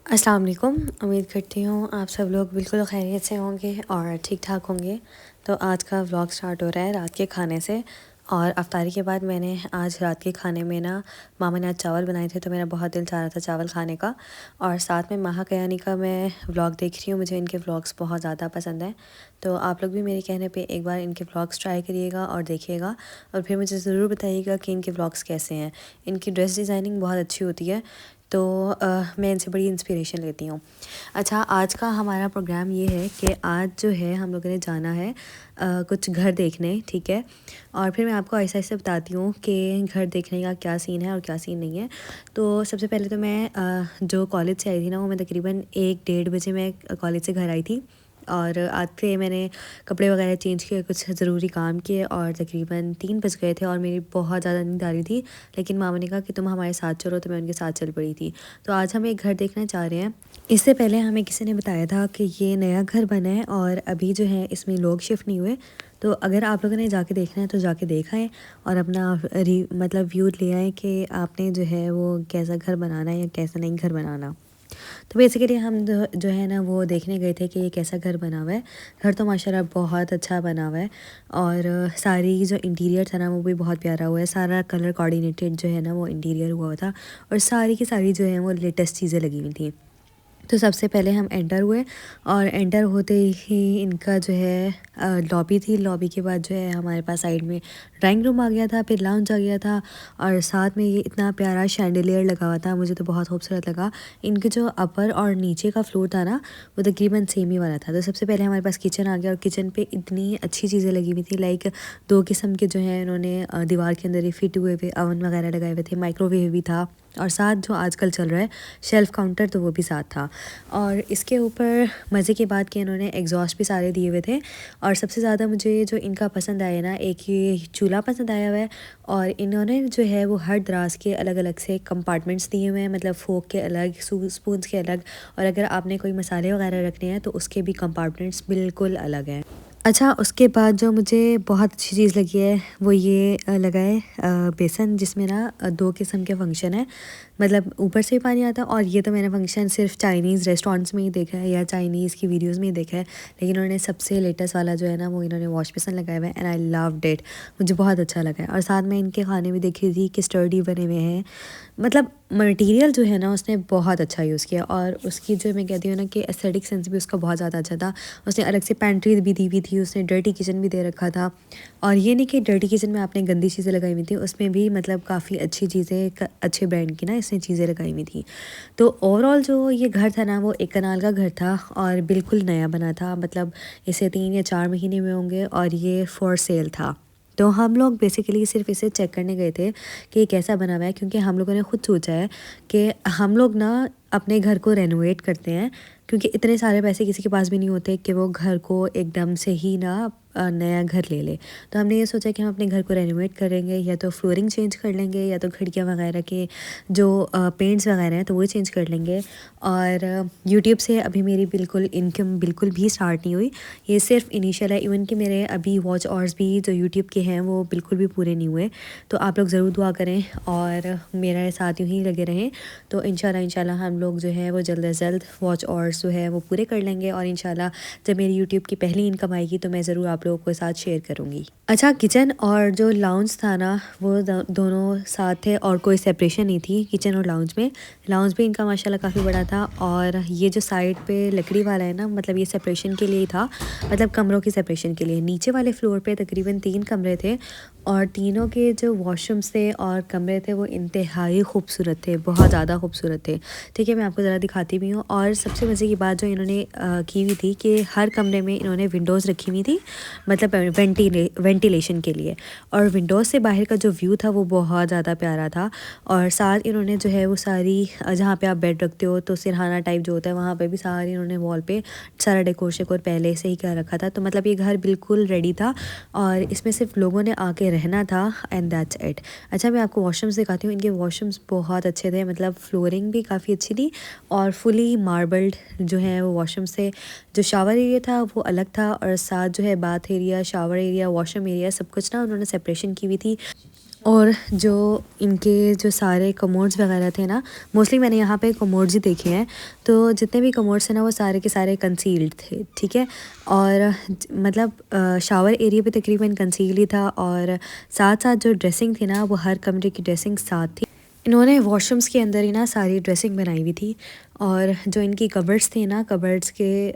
अस्सलाम वालेकुम। उम्मीद करती हूँ आप सब लोग बिल्कुल खैरियत से होंगे और ठीक ठाक होंगे। तो आज का व्लॉग स्टार्ट हो रहा है रात के खाने से। और अफ्तारी के बाद मैंने आज रात के खाने में ना मामा ने आज चावल बनाए थे, तो मेरा बहुत दिल चाह रहा था चावल खाने का। और साथ में माहा कयानी का मैं व्लॉग देख रही हूँ, मुझे इनके व्लॉग्स बहुत ज़्यादा पसंद हैं। तो आप लोग भी मेरे कहने पे एक बार इनके व्लॉग्स ट्राई करिएगा और देखिएगा, और फिर मुझे ज़रूर बताइएगा कि इनके व्लॉग्स कैसे हैं। इनकी ड्रेस डिज़ाइनिंग बहुत अच्छी होती है, तो मैं इनसे बड़ी इंस्पिरेशन लेती हूँ। अच्छा, आज का हमारा प्रोग्राम ये है कि आज जो है हम लोगों ने जाना है कुछ घर देखने, ठीक है। और फिर मैं आपको ऐसा ऐसे बताती हूँ कि घर देखने का क्या सीन है और क्या सीन नहीं है। तो सबसे पहले तो मैं जो कॉलेज से आई थी ना, वो मैं तकरीबन 1-1:30 बजे मैं कॉलेज से घर आई थी। और आज फिर मैंने कपड़े वगैरह चेंज किए, कुछ ज़रूरी काम किए, और तकरीबन 3 बज गए थे और मेरी बहुत ज़्यादा नींद आ रही थी। लेकिन मामा ने कहा कि तुम हमारे साथ चलो, तो मैं उनके साथ चल पड़ी थी। तो आज हम एक घर देखना चाह रहे हैं। इससे पहले हमें किसी ने बताया था कि ये नया घर बना है और अभी जो है इसमें लोग शिफ्ट नहीं हुए। तो अगर आप लोगों ने जाके देखना है तो जाके देखा है और अपना मतलब व्यू ले आए कि आपने जो है वो कैसा घर बनाना है या कैसा नहीं घर बनाना। तो बेसिकली हम जो है ना वो देखने गए थे कि ये कैसा घर बना हुआ है। घर तो माशाल्लाह बहुत अच्छा बना हुआ है, और सारी जो इंटीरियर था ना वो भी बहुत प्यारा हुआ है। सारा कलर कोऑर्डिनेटेड जो है ना वो इंटीरियर हुआ था, और सारी की सारी जो है वो लेटेस्ट चीज़ें लगी हुई थी। तो सबसे पहले हम एंटर हुए, और एंटर होते ही इनका जो है लॉबी थी। लॉबी के बाद जो है हमारे पास साइड में ड्राइंग रूम आ गया था, फिर लाउंज आ गया था, और साथ में ये इतना प्यारा शैंडिलियर लगा हुआ था, मुझे तो बहुत खूबसूरत लगा। इनके जो अपर और नीचे का फ्लोर था ना वो तकरीबन सेम ही वाला था। तो सबसे पहले हमारे पास किचन आ गया, और किचन पे इतनी अच्छी चीज़ें लगी हुई थी, लाइक 2 किस्म के जो है इन्होंने दीवार के अंदर ही फिट हुए हुए अवन वगैरह लगाए हुए थे, माइक्रोवेव भी था, और साथ जो आजकल चल रहा है शेल्फ़ काउंटर, तो वो भी साथ था। और इसके ऊपर मज़े की बात कि इन्होंने एग्जॉस्ट भी सारे दिए हुए थे। और सबसे ज़्यादा मुझे जो इनका पसंद आया ना, एक ये चूल्हा पसंद आया हुआ है, और इन्होंने जो है वो हर दराज के अलग अलग से कंपार्टमेंट्स दिए हुए हैं, मतलब फोक के अलग, स्पून्स के अलग, और अगर आपने कोई मसाले वगैरह रखने हैं तो उसके भी कंपार्टमेंट्स बिल्कुल अलग हैं। अच्छा, उसके बाद जो मुझे बहुत अच्छी चीज़ लगी है वो ये लगा है बेसन, जिसमें ना 2 किस्म के फंक्शन है, मतलब ऊपर से भी पानी आता है। और ये तो मैंने फंक्शन सिर्फ चाइनीज़ रेस्टोरेंट्स में ही देखा है या चाइनीज़ की वीडियोस में ही देखा है, लेकिन उन्होंने सबसे लेटेस्ट वाला जो है ना वो इन्होंने वॉश बेसन लगाया हुआ है, एंड आई लव्ड इट। मुझे बहुत अच्छा लगा है। और साथ में इनके खाने भी देख रही थी कि स्टर्डी बने हुए हैं, मतलब मटेरियल जो है ना उसने बहुत अच्छा यूज़ किया। और उसकी जो मैं कहती हूँ ना कि एस्थेटिक सेंस भी उसका बहुत ज़्यादा अच्छा था। उसने अलग से पेंट्री भी दी हुई थी, उसने डर्टी किचन भी दे रखा था। और ये नहीं कि डर्टी किचन में आपने गंदी चीज़ें लगाई हुई थी, उसमें भी मतलब काफ़ी अच्छी चीज़ें, अच्छे ब्रांड की ना इसने चीज़ें लगाई हुई थी। तो ओवरऑल जो ये घर था ना वो 1 कनाल का घर था और बिल्कुल नया बना था, मतलब इसे 3 या 4 महीने में होंगे, और ये फॉर सेल था। तो हम लोग बेसिकली सिर्फ इसे चेक करने गए थे कि ये कैसा बना हुआ है, क्योंकि हम लोगों ने खुद सोचा है कि हम लोग ना अपने घर को रेनोवेट करते हैं, क्योंकि इतने सारे पैसे किसी के पास भी नहीं होते कि वो घर को एकदम से ही ना नया घर ले ले। तो हमने ये सोचा कि हम अपने घर को रेनोवेट करेंगे, या तो फ्लोरिंग चेंज कर लेंगे, या तो खिड़कियाँ वगैरह के जो पेंट्स वगैरह हैं तो वो चेंज कर लेंगे। और यूट्यूब से अभी मेरी बिल्कुल इनकम बिल्कुल भी स्टार्ट नहीं हुई, ये सिर्फ इनिशियल है। इवन कि मेरे अभी वॉच आवर्स भी जो यूट्यूब के हैं वो बिल्कुल भी पूरे नहीं हुए। तो आप लोग ज़रूर दुआ करें और मेरे साथ यूँ ही लगे रहें। तो इंशाल्लाह हम लोग जो है वो जल्द से जल्द वॉच आवर्स जो है वो पूरे कर लेंगे, और इंशाल्लाह जब मेरी यूट्यूब की पहली इनकम आएगी तो मैं ज़रूर आप लोगों के साथ शेयर करूँगी। अच्छा, किचन और जो लाउंज था ना वो दोनों साथ थे, और कोई सेपरेशन नहीं थी किचन और लाउंज में। लाउंज भी इनका माशाल्लाह काफ़ी बड़ा था, और ये जो साइड पे लकड़ी वाला है ना, मतलब ये सेपरेशन के लिए ही था, मतलब कमरों की सेपरेशन के लिए। नीचे वाले फ्लोर पे तकरीबन 3 कमरे थे, और तीनों के जो वॉशरूम्स थे और कमरे थे वो इंतहाई खूबसूरत थे, बहुत ज़्यादा खूबसूरत थे। ठीक है, मैं आपको ज़रा दिखाती भी हूँ। और सबसे मज़े की बात जो इन्होंने की हुई थी कि हर कमरे में इन्होंने विंडोज़ रखी हुई थी, मतलब वेंटिलेशन के लिए। और विंडोज़ से बाहर का जो व्यू था वो बहुत ज़्यादा प्यारा था। और साथ इन्होंने जो है वो सारी जहाँ पे आप बेड रखते हो तो सिरहाना टाइप जो होता है वहाँ पे भी सारी इन्होंने वॉल पे सारा डेकोर शेकोर पहले से ही कर रखा था। तो मतलब ये घर बिल्कुल रेडी था, और इसमें सिर्फ लोगों ने आके रहना था, एंड दैट्स इट। अच्छा, मैं आपको वॉशरूम्स दिखाती हूँ। इनके वॉशरूम्स बहुत अच्छे थे, मतलब फ्लोरिंग भी काफ़ी अच्छी थी, और फुली मार्बल्ड जो है वो वॉशरूम्स थे। जो शावर एरिया था वो अलग था, और साथ जो है bath area, shower area, washroom area, सब कुछ ना उन्होंने सेपरेशन की हुई थी। और जो इनके जो सारे कमोड्स वगैरह थे ना, मोस्टली मैंने यहाँ पे कमोड्स ही देखे हैं, तो जितने भी कमोड्स हैं ना वो सारे के सारे कंसील्ड थे, ठीक है। और मतलब शावर एरिया पे तकरीबन कंसील ही था, और साथ साथ जो ड्रेसिंग थी ना वो हर कमरे की ड्रेसिंग साथ थी। इन्होंने वॉशरूम्स के अंदर ही ना सारी ड्रेसिंग बनाई हुई थी, और जो इनकी कबर्ड्स थे ना, कबर्ड्स के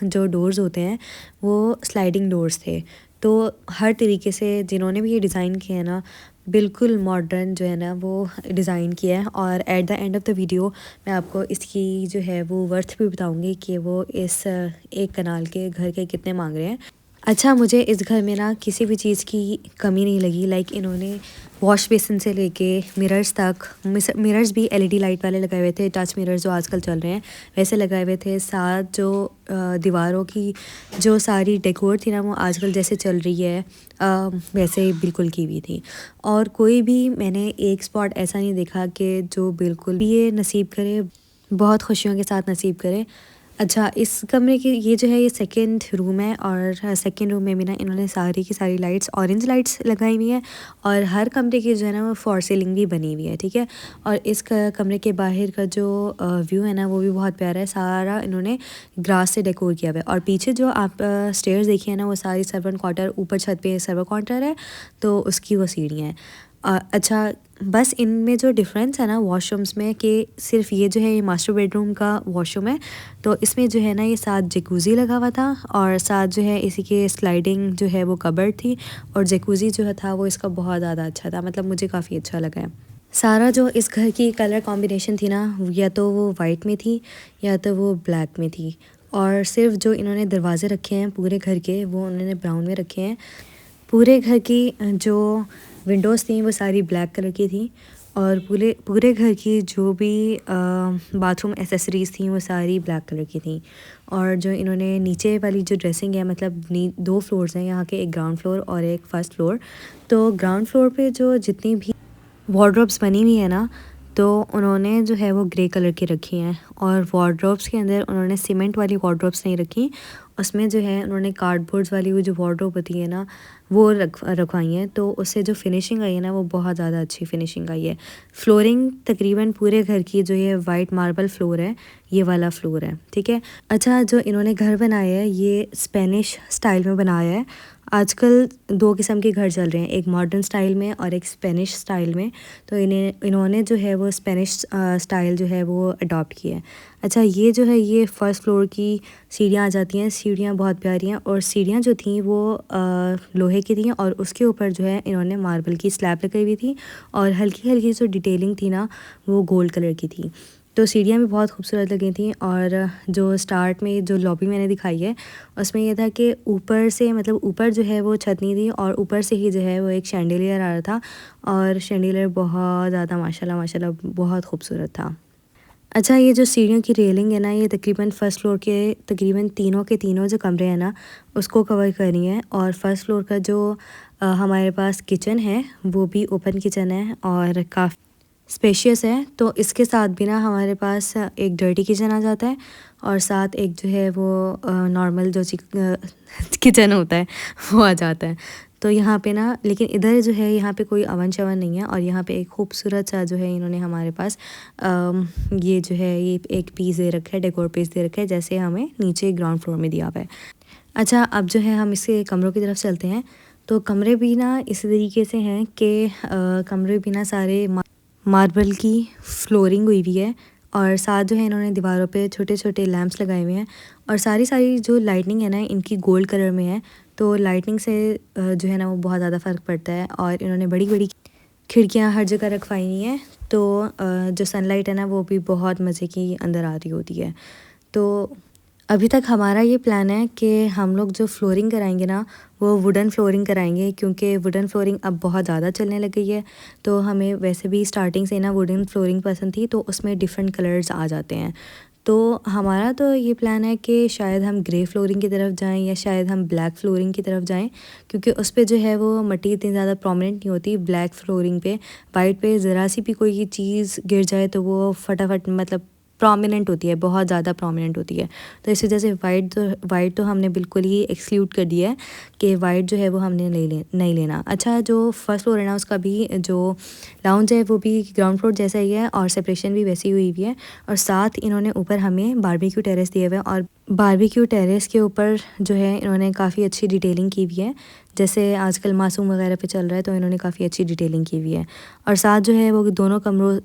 जो डोर्स होते हैं वो स्लाइडिंग डोर्स थे। तो हर तरीके से जिन्होंने भी ये डिज़ाइन किया है ना, बिल्कुल मॉडर्न जो है ना वो डिज़ाइन किया है। और at the end of the video मैं आपको इसकी जो है वो वर्थ भी बताऊंगी कि वो इस एक कनाल के घर के कितने मांग रहे हैं। अच्छा, मुझे इस घर में ना किसी भी चीज़ की कमी नहीं लगी। लाइक इन्होंने वॉश बेसिन से लेके मिरर्स तक, मिरर्स भी एलईडी लाइट वाले लगाए हुए थे, टच मिरर्स जो आजकल चल रहे हैं वैसे लगाए हुए थे। साथ जो दीवारों की जो सारी डेकोर थी ना वो आजकल जैसे चल रही है वैसे बिल्कुल की हुई थी। और कोई भी मैंने एक स्पॉट ऐसा नहीं देखा कि जो बिल्कुल भी ये नसीब करे, बहुत खुशियों के साथ नसीब करे। अच्छा, इस कमरे की ये जो है ये सेकंड रूम है, और सेकंड रूम में भी ना इन्होंने सारी की सारी लाइट्स ऑरेंज लाइट्स लगाई हुई है, और हर कमरे की जो है ना वो फॉर सीलिंग भी बनी हुई है, ठीक है। और इस कमरे के बाहर का जो व्यू है ना वो भी बहुत प्यारा है। सारा इन्होंने ग्रास से डेकोर किया हुआ है, और पीछे जो आप स्टेयर्स देखिए ना वो सारी सर्वेंट क्वार्टर, ऊपर छत पे सर्वेंट क्वार्टर है तो उसकी वो सीढ़ियाँ हैं। अच्छा, बस इनमें जो डिफरेंस है ना वॉशरूम्स में, कि सिर्फ ये जो है ये मास्टर बेडरूम का वॉशरूम है, तो इसमें जो है ना ये साथ जकूज़ी लगा हुआ था, और साथ जो है इसी के स्लाइडिंग जो है वो कबर्ड थी, और जकूज़ी जो था वो इसका बहुत ज़्यादा अच्छा था, मतलब मुझे काफ़ी अच्छा लगा है। सारा जो इस घर की कलर कॉम्बिनेशन थी ना, या तो वो वाइट में थी या तो वो ब्लैक में थी, और सिर्फ जो इन्होंने दरवाज़े रखे हैं पूरे घर के वो उन्होंने ब्राउन में रखे हैं। पूरे घर की जो विंडोज़ थी वो सारी ब्लैक कलर की थी, और पूरे पूरे घर की जो भी बाथरूम एसेसरीज़ थी वो सारी ब्लैक कलर की थी। और जो इन्होंने नीचे वाली जो ड्रेसिंग है, मतलब दो फ्लोर्स हैं यहाँ के, एक ग्राउंड फ्लोर और एक फर्स्ट फ्लोर। तो ग्राउंड फ्लोर पे जो जितनी भी वार्डरोब्स बनी हुई है ना, तो उन्होंने जो है वो ग्रे कलर की रखी हैं, और वार्डरोब्स के अंदर उन्होंने सीमेंट वाली वार्डरोब्स नहीं रखी, उसमें जो है उन्होंने कार्डबोर्ड्स वाली वो जो वार्डरोब होती है ना वो रखवाई हैं। तो उससे जो फिनिशिंग आई है ना वो बहुत ज़्यादा अच्छी फिनिशिंग आई है। फ्लोरिंग तकरीबन पूरे घर की जो ये वाइट मार्बल फ्लोर है, ये वाला फ्लोर है, ठीक है। अच्छा, जो इन्होंने घर बनाया है ये स्पेनिश स्टाइल में बनाया है। आजकल दो किस्म के घर चल रहे हैं, एक मॉडर्न स्टाइल में और एक स्पेनिश स्टाइल में। तो इन्होंने जो है वो स्पेनिश स्टाइल जो है वो अडॉप्ट किया है। अच्छा, ये जो है ये फर्स्ट फ्लोर की सीढ़ियाँ आ जाती हैं। सीढ़ियाँ बहुत प्यारी हैं, और सीढ़ियाँ जो थी वो लोहे की थी, और उसके ऊपर जो है इन्होंने मार्बल की स्लैब लगाई हुई थी, और हल्की हल्की जो डिटेलिंग थी ना वो गोल्ड कलर की थी। तो सीढ़ियाँ भी बहुत खूबसूरत लगी थी। और जो स्टार्ट में जो लॉबी मैंने दिखाई है उसमें ये था कि ऊपर से, मतलब ऊपर जो है वो छत नहीं थी, और ऊपर से ही जो है वो एक शैंडिलियर आ रहा था, और शैंडिलियर बहुत ज़्यादा माशाल्लाह माशाल्लाह बहुत खूबसूरत था। अच्छा, ये जो सीढ़ियों की रेलिंग है ना ये तकरीबन फ़र्स्ट फ्लोर के तकरीबन तीनों के तीनों जो कमरे हैं ना उसको कवर कर रही हैं। और फर्स्ट फ्लोर का जो हमारे पास किचन है वो भी ओपन किचन है और काफ़ी स्पेशियस है। तो इसके साथ भी ना हमारे पास एक डर्टी किचन आ जाता है, और साथ एक जो है वो नॉर्मल जो किचन होता है वो आ जाता है। तो यहाँ पे ना, लेकिन इधर जो है यहाँ पे कोई अवन शवन नहीं है, और यहाँ पे एक खूबसूरत सा जो है इन्होंने हमारे पास ये जो है ये एक पीस दे रखा है, डेकोर पीस दे रखा है, जैसे हमें नीचे ग्राउंड फ्लोर में दिया हुआ है। अच्छा, अब जो है हम इसके कमरों की तरफ चलते हैं। तो कमरे भी ना इसी तरीके से हैं कि कमरे भी ना सारे मार्बल की फ्लोरिंग हुई हुई है, और साथ जो है इन्होंने दीवारों पे छोटे छोटे लैंप्स लगाए हुए हैं, और सारी सारी जो लाइटनिंग है ना इनकी गोल्ड कलर में है। तो लाइटनिंग से जो है ना वो बहुत ज़्यादा फ़र्क पड़ता है। और इन्होंने बड़ी बड़ी खिड़कियाँ हर जगह रखवाई हुई हैं, तो जो सनलाइट है ना वो भी बहुत मज़े की अंदर आ रही होती है। तो अभी तक हमारा ये प्लान है कि हम लोग जो फ्लोरिंग कराएंगे ना वो वुडन फ्लोरिंग कराएंगे, क्योंकि वुडन फ्लोरिंग अब बहुत ज़्यादा चलने लग गई है। तो हमें वैसे भी स्टार्टिंग से ना वुडन फ्लोरिंग पसंद थी, तो उसमें डिफरेंट कलर्स आ जाते हैं। तो हमारा तो ये प्लान है कि शायद हम ग्रे फ्लोरिंग की तरफ जाएं, या शायद हम ब्लैक फ्लोरिंग की तरफ जाएं, क्योंकि उस पर जो है वो मिट्टी इतनी ज़्यादा प्रोमिनेंट नहीं होती। ब्लैक फ्लोरिंग पे, वाइट पे ज़रा सी भी कोई चीज़ गिर जाए तो वो फटाफट मतलब प्रोमिनेंट होती है, बहुत ज़्यादा प्रोमिनेंट होती है। तो इस वजह से वाइट तो हमने बिल्कुल ही एक्सक्लूड कर दिया है कि वाइट जो है वो हमने नहीं लेना। अच्छा, जो फर्स्ट फ्लोर है ना, उसका भी जो लाउंज है वो भी ग्राउंड फ्लोर जैसा ही है और सेपरेशन भी वैसी हुई हुई है। और साथ इन्होंने ऊपर हमें बारबेक्यू टेरेस दिए हुए हैं, और बारबेक्यू टेरेस के ऊपर जो है इन्होंने काफ़ी अच्छी डिटेलिंग की हुई है, जैसे आजकल मासूम वगैरह पे चल रहा है, तो इन्होंने काफ़ी अच्छी डिटेलिंग की हुई है। और साथ जो है वो दोनों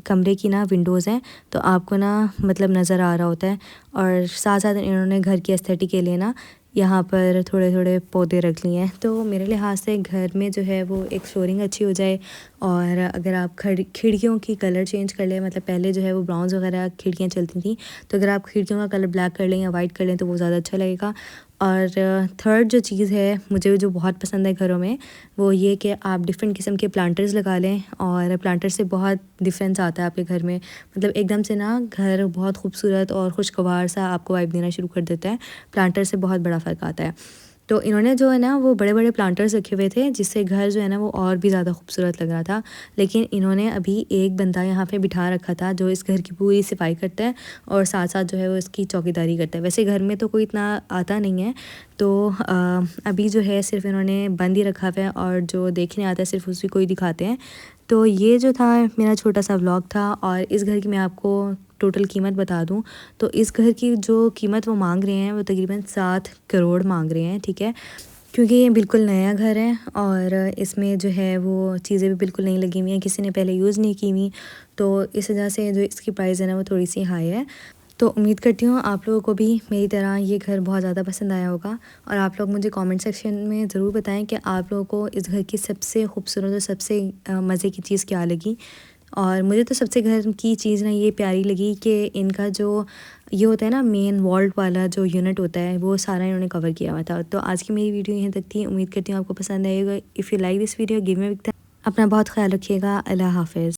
कमरे की ना विंडोज़ हैं, तो आपको ना मतलब नज़र आ रहा होता है। और साथ साथ इन्होंने घर की एस्थेटिक के लिए ना यहाँ पर थोड़े थोड़े पौधे रख लिए हैं। तो मेरे लिहाज से घर में जो है वो एक फ्लोरिंग अच्छी हो जाए, और अगर आप खिड़कियों की कलर चेंज कर लें, मतलब पहले जो है वो ब्राउन्स वगैरह खिड़कियाँ चलती थी, तो अगर आप खिड़कियों का कलर ब्लैक कर लें या वाइट कर लें तो वो ज़्यादा अच्छा लगेगा। और थर्ड जो चीज़ है मुझे जो बहुत पसंद है घरों में, वो ये कि आप डिफरेंट किस्म के प्लांटर्स लगा लें, और प्लांटर से बहुत डिफरेंस आता है आपके घर में। मतलब एकदम से ना घर बहुत खूबसूरत और खुशगवार सा आपको वाइब देना शुरू कर देता है। प्लांटर से बहुत बड़ा फ़र्क आता है। तो इन्होंने जो है ना वो बड़े बड़े प्लांटर्स रखे हुए थे, जिससे घर जो है ना वो और भी ज़्यादा खूबसूरत लग रहा था। लेकिन इन्होंने अभी एक बंदा यहाँ पे बिठा रखा था जो इस घर की पूरी सफाई करता है और साथ साथ जो है वो इसकी चौकीदारी करता है। वैसे घर में तो कोई इतना आता नहीं है, तो अभी जो है सिर्फ इन्होंने बंद ही रखा हुआ है, और जो देखने आता है सिर्फ उसी को ही दिखाते हैं। तो ये जो था मेरा छोटा सा व्लॉग था, और इस घर की मैं आपको टोटल कीमत बता दूं तो इस घर की जो कीमत वो मांग रहे हैं वो तकरीबन 7 करोड़ मांग रहे हैं, ठीक है। क्योंकि ये बिल्कुल नया घर है और इसमें जो है वो चीज़ें भी बिल्कुल नहीं लगी हुई हैं, किसी ने पहले यूज़ नहीं की हुई, तो इस वजह से जो इसकी प्राइस है ना वो थोड़ी सी हाई है। तो उम्मीद करती हूँ आप लोगों को भी मेरी तरह ये घर बहुत ज़्यादा पसंद आया होगा, और आप लोग मुझे कमेंट सेक्शन में ज़रूर बताएं कि आप लोगों को इस घर की सबसे खूबसूरत और सबसे मज़े की चीज़ क्या लगी। और मुझे तो सबसे घर की चीज़ ना ये प्यारी लगी कि इनका जो ये होता है ना मेन वॉल्ट वाला जो यूनिट होता है, वो सारा इन्होंने कवर किया हुआ था। तो आज की मेरी वीडियो यहीं तक थी, उम्मीद करती हूँ आपको पसंद आएगा। If you like this video give me a big thumbs. अपना बहुत ख्याल रखिएगा। अल्लाह हाफ़िज़।